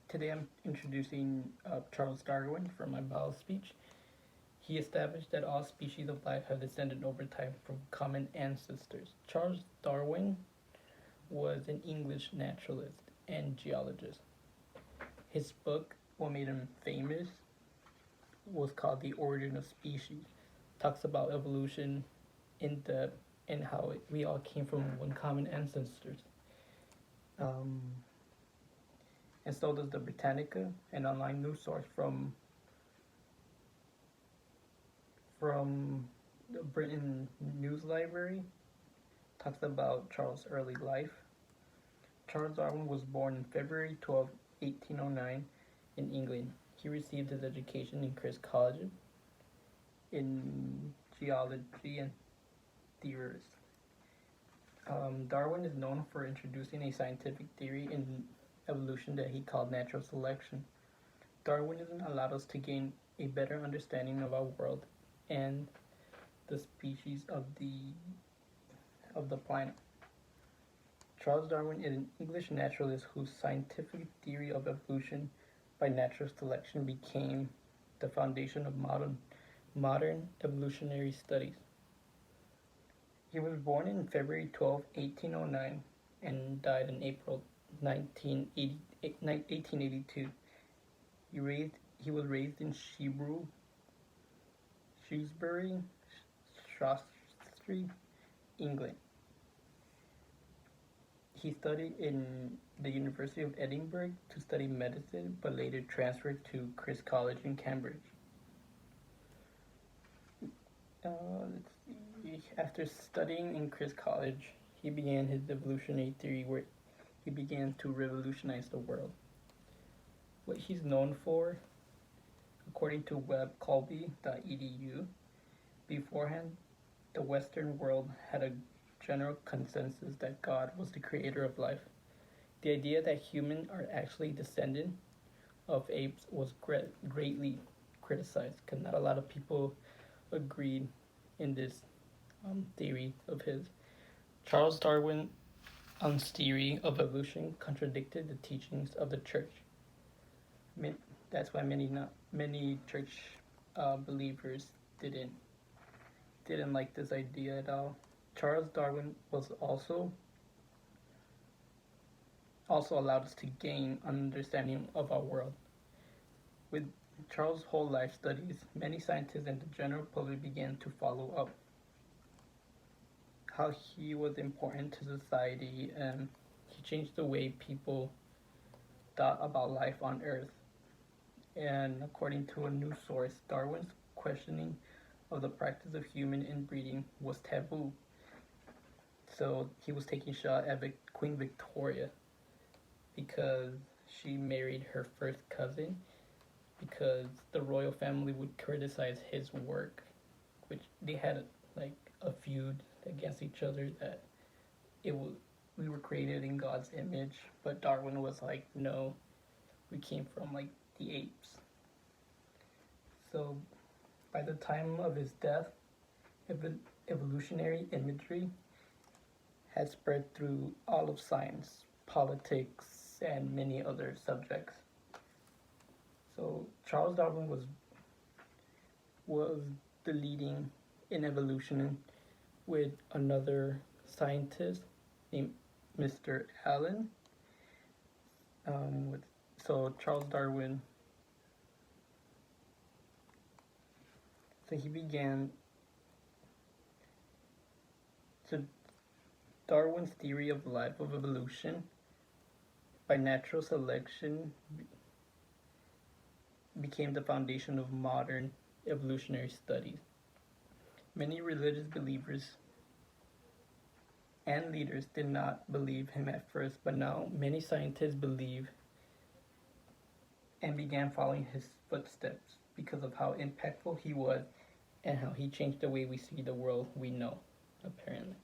Today I'm introducing Charles Darwin from my bio speech. He established that all species of life have descended over time from common ancestors. Charles Darwin was an English naturalist and geologist. His book, what made him famous, was called The Origin of Species. Talks about evolution in depth and how we all came from one common ancestors. Um, and so does the Britannica, an online news source from the Britain News Library. Talks about Charles' early life. Charles Darwin was born on February 12, 1809, in England. He received his education in Christ College in geology and theories. Darwin is known for introducing a scientific theory in evolution that he called natural selection. Darwinism allowed us to gain a better understanding of our world and the species of the planet. Charles Darwin is an English naturalist whose scientific theory of evolution by natural selection became the foundation of modern evolutionary studies. He was born in February 12, 1809, and died in April 1882. He was raised in Shrewsbury, Shropshire, England. He studied in the University of Edinburgh to study medicine, but later transferred to Christ College in Cambridge. After studying in Christ College, he began his evolutionary theory, where he began to revolutionize the world. What he's known for, according to webcolby.edu, beforehand, the Western world had a general consensus that God was the creator of life. The idea that humans are actually descendant of apes was greatly criticized, because not a lot of people agreed in this theory of his. Charles Darwin's theory of evolution contradicted the teachings of the church. That's why many church believers didn't like this idea at all. Charles Darwin was also allowed us to gain an understanding of our world. With Charles' whole life studies, many scientists and the general public began to follow up how he was important to society, and he changed the way people thought about life on Earth. And according to a news source, Darwin's questioning of the practice of human inbreeding was taboo. So he was taking shot at Queen Victoria because she married her first cousin, because the royal family would criticize his work, which they had like a feud against each other, that we were created in God's image, but Darwin was like, no, we came from like the apes. So by the time of his death, evolutionary imagery had spread through all of science, politics, and many other subjects. So Charles Darwin was the leading in evolution, with another scientist named Mr. Allen. So Charles Darwin, he began to Darwin's theory of life, of evolution by natural selection, became the foundation of modern evolutionary studies. Many religious believers and leaders did not believe him at first, but now many scientists believe and began following his footsteps because of how impactful he was and how he changed the way we see the world we know, apparently.